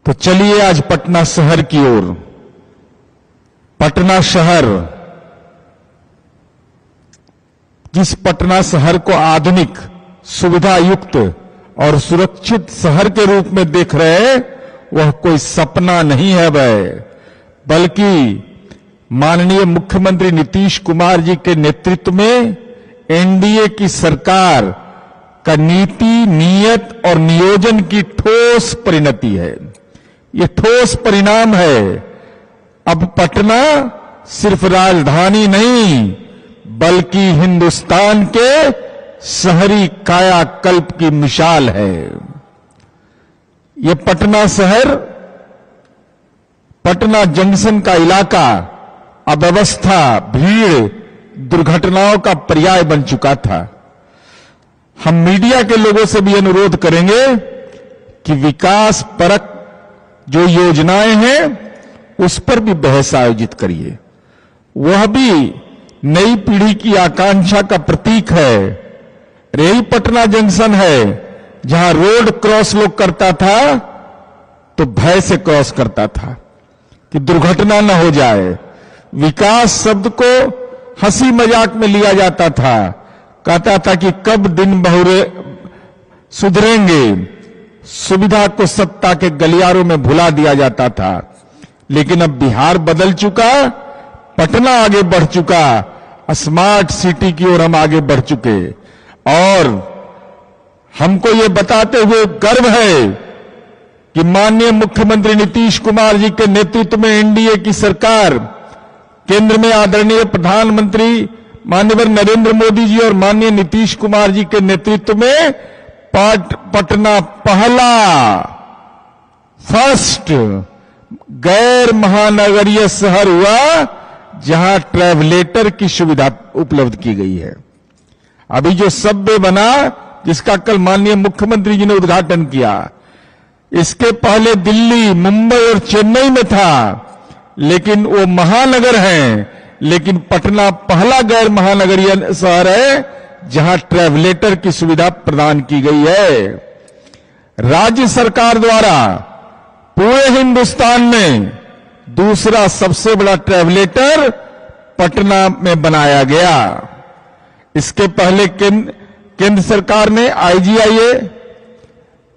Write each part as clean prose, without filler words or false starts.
तो चलिए आज पटना शहर की ओर। पटना शहर, जिस पटना शहर को आधुनिक, सुविधा युक्त और सुरक्षित शहर के रूप में देख रहे हैं, वह कोई सपना नहीं है बल्कि माननीय मुख्यमंत्री नीतीश कुमार जी के नेतृत्व में एनडीए की सरकार का नीति, नियत और नियोजन की ठोस परिणति है। ये ठोस परिणाम है। अब पटना सिर्फ राजधानी नहीं बल्कि हिंदुस्तान के शहरी कायाकल्प की मिसाल है। ये पटना शहर, पटना जंक्शन का इलाका अव्यवस्था, भीड़, दुर्घटनाओं का पर्याय बन चुका था। हम मीडिया के लोगों से भी अनुरोध करेंगे कि विकास परक जो योजनाएं हैं उस पर भी बहस आयोजित करिए। वह भी नई पीढ़ी की आकांक्षा का प्रतीक है। यही पटना जंक्शन है जहां रोड क्रॉस लोग करता था तो भय से क्रॉस करता था कि दुर्घटना न हो जाए। विकास शब्द को हंसी मजाक में लिया जाता था, कहता था कि कब दिन बहुरे सुधरेंगे। सुविधा को सत्ता के गलियारों में भुला दिया जाता था। लेकिन अब बिहार बदल चुका, पटना आगे बढ़ चुका, स्मार्ट सिटी की ओर हम आगे बढ़ चुके। और हमको ये बताते हुए गर्व है कि माननीय मुख्यमंत्री नीतीश कुमार जी के नेतृत्व में एनडीए की सरकार, केंद्र में आदरणीय प्रधानमंत्री माननीय नरेंद्र मोदी जी और माननीय नीतीश कुमार जी के नेतृत्व में पटना पहला, फर्स्ट गैर महानगरीय शहर हुआ जहां ट्रैवलेटर की सुविधा उपलब्ध की गई है। अभी जो सबवे बना, जिसका कल माननीय मुख्यमंत्री जी ने उद्घाटन किया, इसके पहले दिल्ली, मुंबई और चेन्नई में था, लेकिन वो महानगर हैं। लेकिन पटना पहला गैर महानगरीय शहर है जहां ट्रैवलेटर की सुविधा प्रदान की गई है। राज्य सरकार द्वारा पूरे हिंदुस्तान में दूसरा सबसे बड़ा ट्रैवलेटर पटना में बनाया गया। इसके पहले केंद्र सरकार ने आईजीआईए,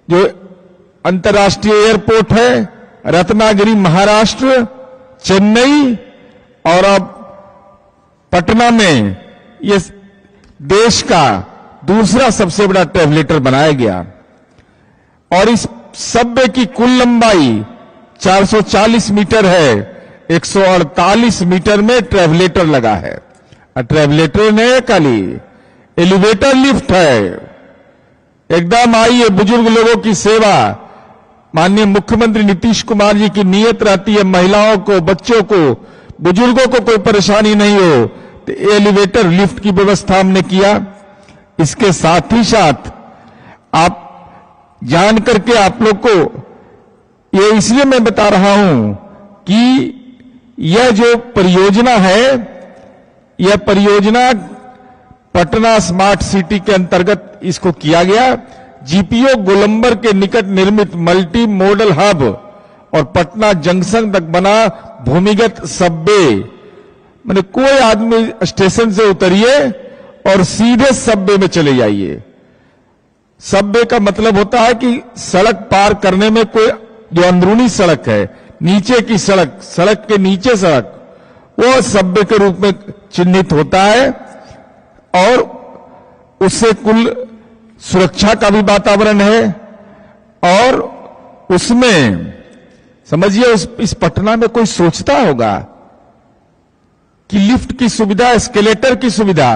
जो अंतर्राष्ट्रीय एयरपोर्ट है, रत्नागिरी महाराष्ट्र, चेन्नई और अब पटना में ये देश का दूसरा सबसे बड़ा ट्रैवलेटर बनाया गया। और इस सबवे की कुल लंबाई 440 मीटर है। 148 मीटर में ट्रैवलेटर लगा है। और ट्रैवलेटर ने खाली एलिवेटर लिफ्ट है। एकदम आइए, बुजुर्ग लोगों की सेवा। माननीय मुख्यमंत्री नीतीश कुमार जी की नीयत रहती है महिलाओं को, बच्चों को, बुजुर्गों को कोई परेशानी नहीं हो, तो एलिवेटर लिफ्ट की व्यवस्था हमने किया। इसके साथ ही साथ आप जान करके आप लोग को ये इसलिए मैं बता रहा हूं कि यह जो परियोजना है, यह परियोजना पटना स्मार्ट सिटी के अंतर्गत इसको किया गया। जीपीओ गोलंबर के निकट निर्मित मल्टी मॉडल हब और पटना जंक्शन तक बना भूमिगत सबवे। मैंने कोई आदमी स्टेशन से उतरिए और सीधे सबवे में चले जाइए। सबवे का मतलब होता है कि सड़क पार करने में कोई जो अंदरूनी सड़क है, नीचे की सड़क, सड़क के नीचे सड़क, वो सबवे के रूप में चिन्हित होता है। और उससे कुल सुरक्षा का भी वातावरण है। और उसमें समझिए, इस पटना में कोई सोचता होगा कि लिफ्ट की सुविधा, एस्केलेटर की सुविधा,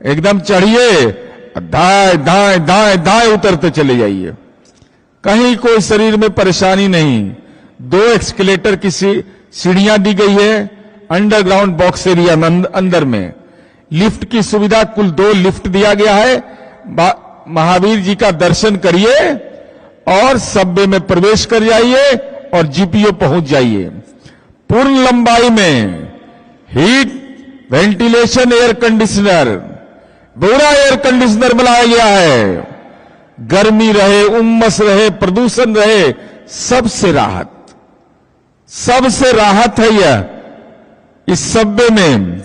एकदम चढ़िए, दाएं दाएं दाएं दाएं उतरते चले जाइए, कहीं कोई शरीर में परेशानी नहीं। 2 एस्केलेटर की सीढ़ियां दी गई है अंडरग्राउंड बॉक्स एरिया में, अंदर में लिफ्ट की सुविधा, कुल 2 लिफ्ट दिया गया है। महावीर जी का दर्शन करिए और सबवे में प्रवेश कर जाइए और जीपीओ पहुंच जाइए। पूर्ण लंबाई में हीट, वेंटिलेशन, एयर कंडीशनर, पूरा एयर कंडीशनर बनाया गया है। गर्मी रहे, उमस रहे, प्रदूषण रहे, सबसे राहत है यह। इस सबवे में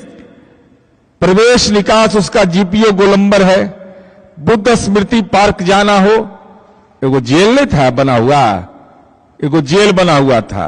प्रवेश निकास उसका जीपीओ गोलंबर है। बुद्ध स्मृति पार्क जाना हो, एगो जेल नहीं था बना हुआ, एगो जेल बना हुआ था,